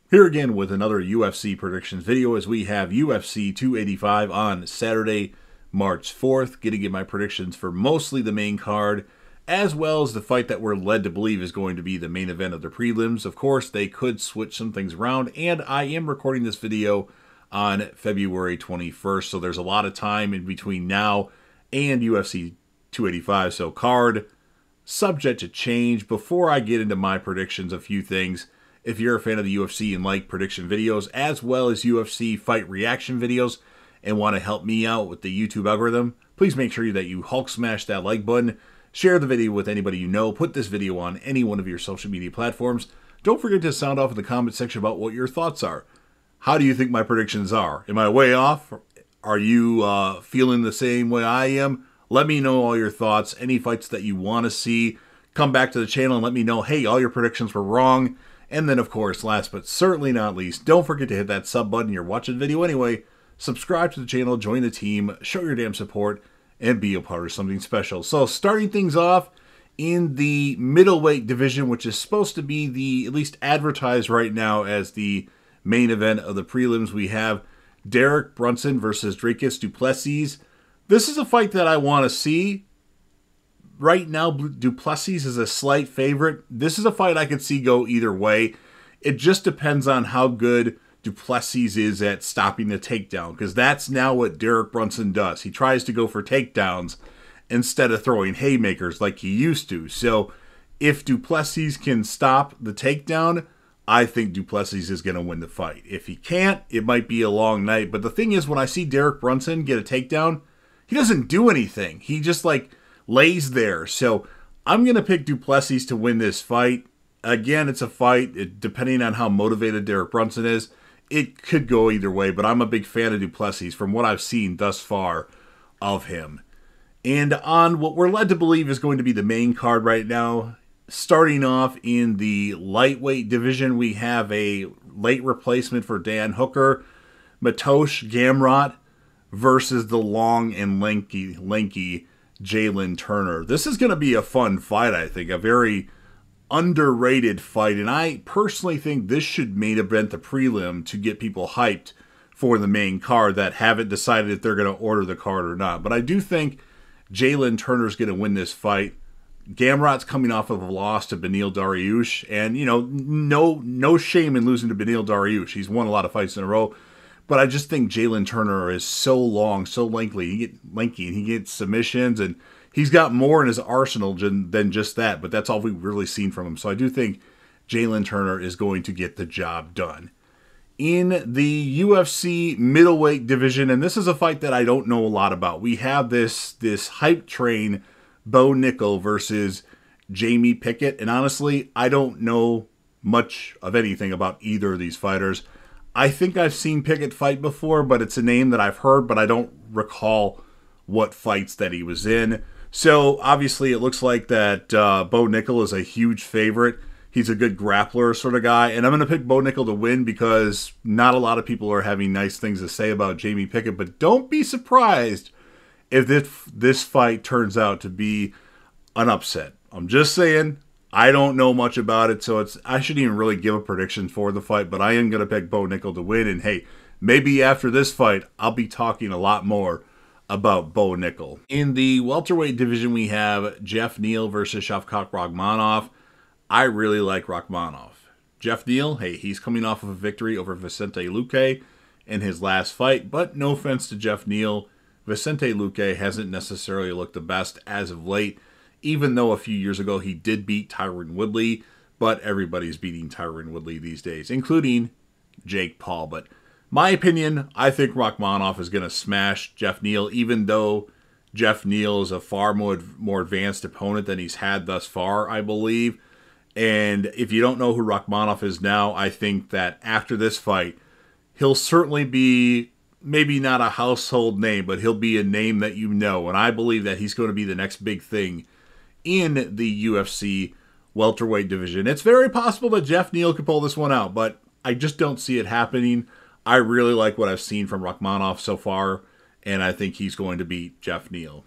Here again with another UFC predictions video as we have UFC 285 on Saturday, March 4th. Getting in my predictions for mostly the main card, as well as the fight that we're led to believe is going to be the main event of the prelims. Of course, they could switch some things around, and I am recording this video on February 21st, so there's a lot of time in between now and UFC 285. So card subject to change. Before I get into my predictions, a few things. If you're a fan of the UFC and like prediction videos, as well as UFC fight reaction videos, and want to help me out with the YouTube algorithm, please make sure that you Hulk smash that like button, share the video with anybody you know, put this video on any one of your social media platforms. Don't forget to sound off in the comment section about what your thoughts are. How do you think my predictions are? Am I way off? Are you feeling the same way I am? Let me know all your thoughts, any fights that you want to see. Come back to the channel and let me know, hey, all your predictions were wrong. And then, of course, last but certainly not least, don't forget to hit that sub button. You're watching the video anyway. Subscribe to the channel, join the team, show your damn support, and be a part of something special. So, starting things off in the middleweight division, which is supposed to be the, at least advertised right now as the main event of the prelims, we have Derek Brunson versus Dricus du Plessis. This is a fight that I want to see. Right now, du Plessis is a slight favorite. This is a fight I could see go either way. It just depends on how good du Plessis is at stopping the takedown, because that's now what Derek Brunson does. He tries to go for takedowns instead of throwing haymakers like he used to. So if du Plessis can stop the takedown, I think du Plessis is going to win the fight. If he can't, it might be a long night. But the thing is, when I see Derek Brunson get a takedown, he doesn't do anything. He just lays there. So I'm going to pick du Plessis to win this fight. Again, it's a fight. Depending on how motivated Derek Brunson is, it could go either way. But I'm a big fan of du Plessis from what I've seen thus far of him. And on what we're led to believe is going to be the main card right now, starting off in the lightweight division, we have a late replacement for Dan Hooker, Mateusz Gamrot, versus the long and lanky Jalen Turner. This is going to be a fun fight, I think. A very underrated fight. And I personally think this should main event the prelim to get people hyped for the main card that haven't decided if they're going to order the card or not. But I do think Jalen Turner's going to win this fight. Gamrot's coming off of a loss to Beneil Dariush. And, you know, no shame in losing to Beneil Dariush. He's won a lot of fights in a row. But I just think Jalen Turner is so long, so lanky, and he gets submissions, and he's got more in his arsenal than just that. But that's all we've really seen from him. So I do think Jalen Turner is going to get the job done. In the UFC middleweight division, and this is a fight that I don't know a lot about. We have this hype train, Bo Nickel versus Jamie Pickett. And honestly, I don't know much of anything about either of these fighters. I think I've seen Pickett fight before, but it's a name that I've heard, but I don't recall what fights that he was in. So, obviously, it looks like that Bo Nickel is a huge favorite. He's a good grappler sort of guy, and I'm going to pick Bo Nickel to win because not a lot of people are having nice things to say about Jamie Pickett, but don't be surprised if this fight turns out to be an upset. I'm just saying. I don't know much about it, so I shouldn't even really give a prediction for the fight, but I am going to pick Bo Nickel to win, and hey, maybe after this fight, I'll be talking a lot more about Bo Nickel. In the welterweight division, we have Jeff Neal versus Shavkat Rakhmonov. I really like Rakhmonov. Jeff Neal, hey, he's coming off of a victory over Vicente Luque in his last fight, but no offense to Jeff Neal, Vicente Luque hasn't necessarily looked the best as of late. Even though a few years ago he did beat Tyron Woodley, but everybody's beating Tyron Woodley these days, including Jake Paul. But my opinion, I think Rakhmonov is going to smash Jeff Neal, even though Jeff Neal is a far more advanced opponent than he's had thus far, I believe. And if you don't know who Rakhmonov is now, I think that after this fight, he'll certainly be maybe not a household name, but he'll be a name that you know. And I believe that he's going to be the next big thing in the UFC welterweight division. It's very possible that Jeff Neal could pull this one out, but I just don't see it happening. I really like what I've seen from Rakhmonov so far, and I think he's going to beat Jeff Neal.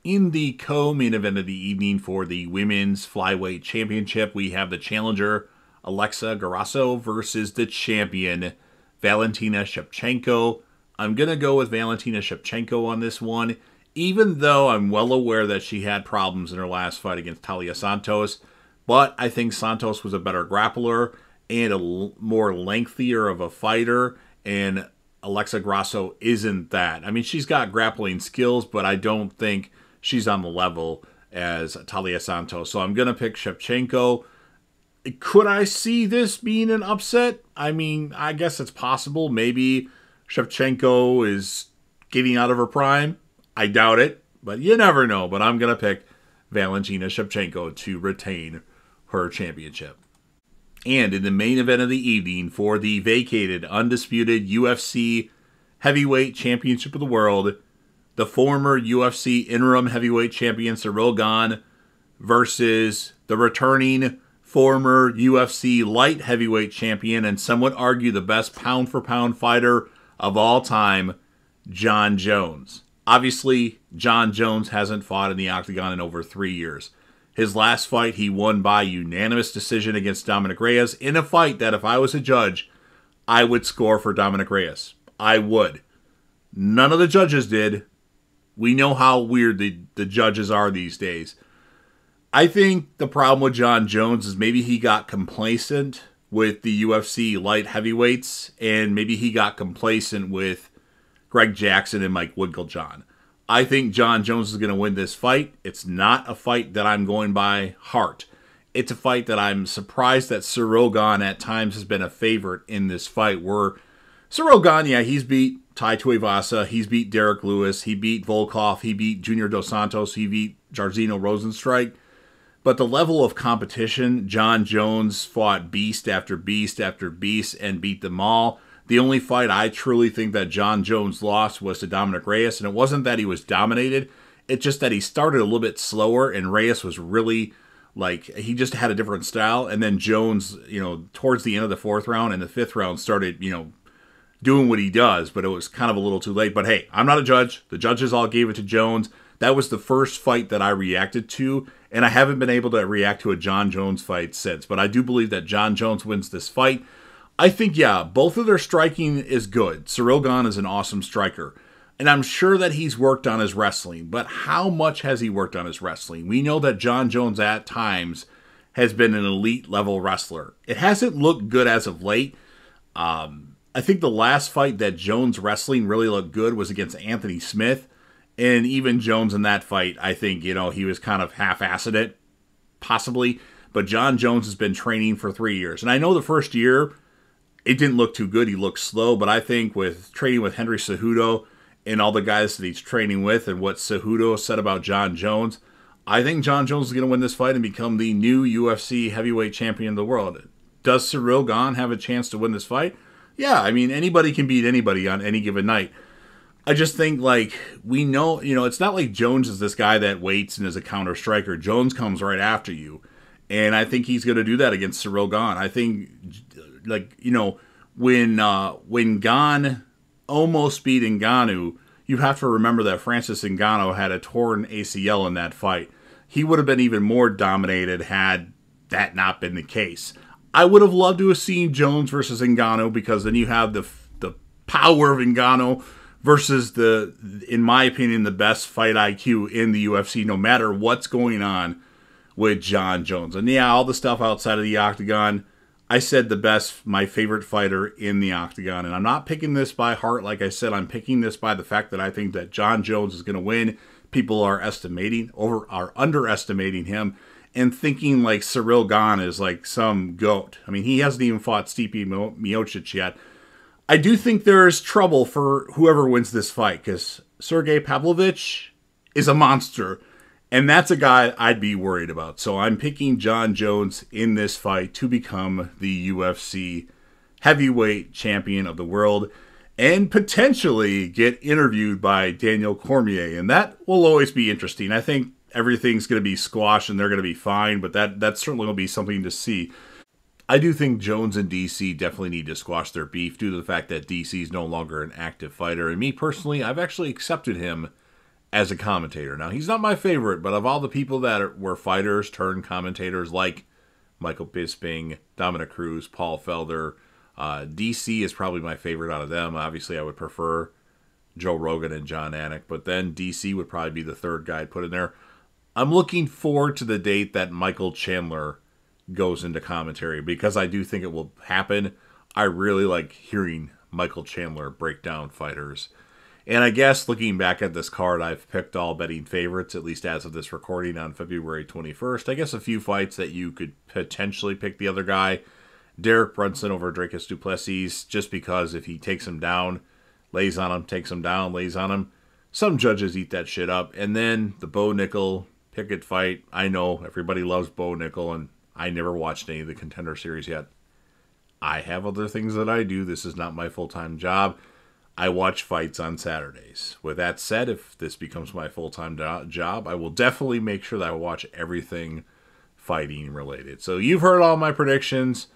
In the co-main event of the evening for the Women's Flyweight Championship, we have the challenger Alexa Grasso versus the champion, Valentina Shevchenko. I'm going to go with Valentina Shevchenko on this one, even though I'm well aware that she had problems in her last fight against Talia Santos. But I think Santos was a better grappler and a more lengthier of a fighter, and Alexa Grasso isn't that. I mean, she's got grappling skills, but I don't think she's on the level as Talia Santos. So I'm going to pick Shevchenko. Could I see this being an upset? I mean, I guess it's possible. Maybe Shevchenko is getting out of her prime. I doubt it, but you never know. But I'm going to pick Valentina Shevchenko to retain her championship. And in the main event of the evening for the vacated, undisputed UFC Heavyweight Championship of the World, the former UFC interim heavyweight champion Ciryl Gane versus the returning former UFC light heavyweight champion and some would argue the best pound-for-pound fighter of all time, Jon Jones. Obviously, Jon Jones hasn't fought in the octagon in over 3 years. His last fight, he won by unanimous decision against Dominic Reyes in a fight that if I was a judge, I would score for Dominic Reyes. I would. None of the judges did. We know how weird the judges are these days. I think the problem with Jon Jones is maybe he got complacent with the UFC light heavyweights, and maybe he got complacent with Greg Jackson and Mike Winkeljohn. I think Jon Jones is going to win this fight. It's not a fight that I'm going by heart. It's a fight that I'm surprised that Ciryl Gane at times has been a favorite in this fight, where Ciryl Gane, yeah, he's beat Tai Tuivasa, he's beat Derek Lewis, he beat Volkov, he beat Junior Dos Santos, he beat Jairzinho Rozenstruik. But the level of competition, Jon Jones fought beast after beast after beast and beat them all. The only fight I truly think that Jon Jones lost was to Dominic Reyes, and it wasn't that he was dominated. It's just that he started a little bit slower, and Reyes was really, like, he just had a different style. And then Jones, towards the end of the 4th round and the 5th round started, doing what he does, but it was kind of a little too late. But hey, I'm not a judge. The judges all gave it to Jones. That was the first fight that I reacted to, and I haven't been able to react to a Jon Jones fight since. But I do believe that Jon Jones wins this fight. I think, yeah, both of their striking is good. Ciryl Gane is an awesome striker, and I'm sure that he's worked on his wrestling. But how much has he worked on his wrestling? We know that Jon Jones at times has been an elite-level wrestler. It hasn't looked good as of late. I think the last fight that Jones wrestling really looked good was against Anthony Smith. And even Jones in that fight, I think, he was kind of half-assed it, possibly. But Jon Jones has been training for 3 years. And I know the first year, it didn't look too good. He looked slow. But I think with training with Henry Cejudo and all the guys that he's training with and what Cejudo said about Jon Jones, I think Jon Jones is going to win this fight and become the new UFC heavyweight champion of the world. Does Ciryl Gane have a chance to win this fight? Yeah, I mean, anybody can beat anybody on any given night. I just think, we know, it's not like Jones is this guy that waits and is a counter striker. Jones comes right after you. And I think he's going to do that against Ciryl Gane. I think, when Gane almost beat Ngannou, you have to remember that Francis Ngannou had a torn ACL in that fight. He would have been even more dominated had that not been the case. I would have loved to have seen Jones versus Ngannou, because then you have the power of Ngannou versus in my opinion, the best fight IQ in the UFC, no matter what's going on with Jon Jones. And yeah, all the stuff outside of the octagon, I said my favorite fighter in the octagon. And I'm not picking this by heart. Like I said, I'm picking this by the fact that I think that Jon Jones is going to win. People are underestimating him and thinking like Ciryl Gane is like some goat. I mean, he hasn't even fought Stipe Miocic yet. I do think there is trouble for whoever wins this fight, because Sergey Pavlovich is a monster, and that's a guy I'd be worried about. So I'm picking Jon Jones in this fight to become the UFC heavyweight champion of the world and potentially get interviewed by Daniel Cormier, and that will always be interesting. I think everything's going to be squashed and they're going to be fine, but that certainly will be something to see. I do think Jones and DC definitely need to squash their beef due to the fact that DC is no longer an active fighter. And me personally, I've actually accepted him as a commentator. Now, he's not my favorite, but of all the people that were fighters turned commentators like Michael Bisping, Dominic Cruz, Paul Felder. DC is probably my favorite out of them. Obviously, I would prefer Joe Rogan and John Anik, but then DC would probably be the third guy I'd put in there. I'm looking forward to the date that Michael Chandler goes into commentary because I do think it will happen. I really like hearing Michael Chandler break down fighters. And I guess looking back at this card, I've picked all betting favorites, at least as of this recording on February 21st. I guess a few fights that you could potentially pick the other guy. Derek Brunson over Dricus du Plessis, just because if he takes him down, lays on him, takes him down, lays on him, some judges eat that shit up. And then the Bo Nickel Pickett fight. I know everybody loves Bo Nickel, and I never watched any of the Contender Series yet. I have other things that I do. This is not my full-time job. I watch fights on Saturdays. With that said, if this becomes my full-time job, I will definitely make sure that I watch everything fighting related. So you've heard all my predictions.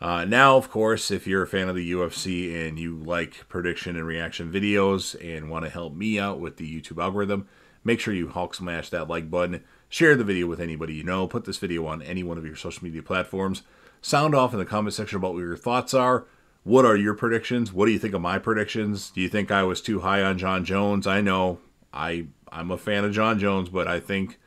Now, of course, if you're a fan of the UFC and you like prediction and reaction videos and want to help me out with the YouTube algorithm, make sure you Hulk smash that like button. Share the video with anybody you know. Put this video on any one of your social media platforms. Sound off in the comment section about what your thoughts are. What are your predictions? What do you think of my predictions? Do you think I was too high on Jon Jones? I know I'm a fan of Jon Jones, but I think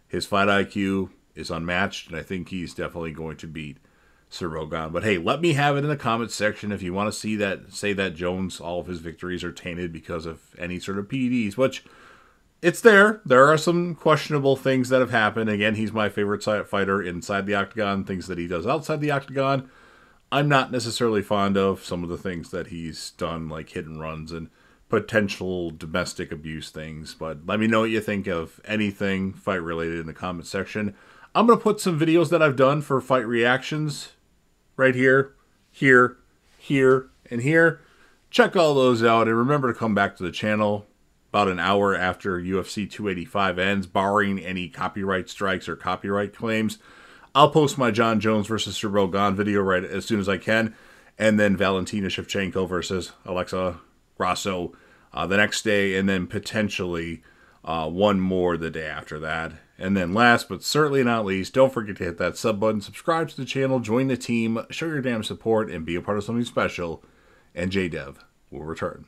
his fight IQ is unmatched, and I think he's definitely going to beat Ciryl Gane. But hey, let me have it in the comments section if you want to see that, say that Jones, all of his victories are tainted because of any sort of PEDs, which it's there. There are some questionable things that have happened. Again, he's my favorite fighter inside the octagon. Things that he does outside the octagon, I'm not necessarily fond of. Some of the things that he's done, like hit and runs and potential domestic abuse things. But let me know what you think of anything fight related in the comment section. I'm going to put some videos that I've done for fight reactions right here, here, here, and here. Check all those out, and remember to come back to the channel about an hour after UFC 285 ends, barring any copyright strikes or copyright claims. I'll post my Jon Jones versus Ciryl Gane video right as soon as I can, and then Valentina Shevchenko versus Alexa Grasso the next day, and then potentially one more the day after that. And then last but certainly not least, don't forget to hit that sub button, subscribe to the channel, join the team, show your damn support, and be a part of something special. And JDev will return.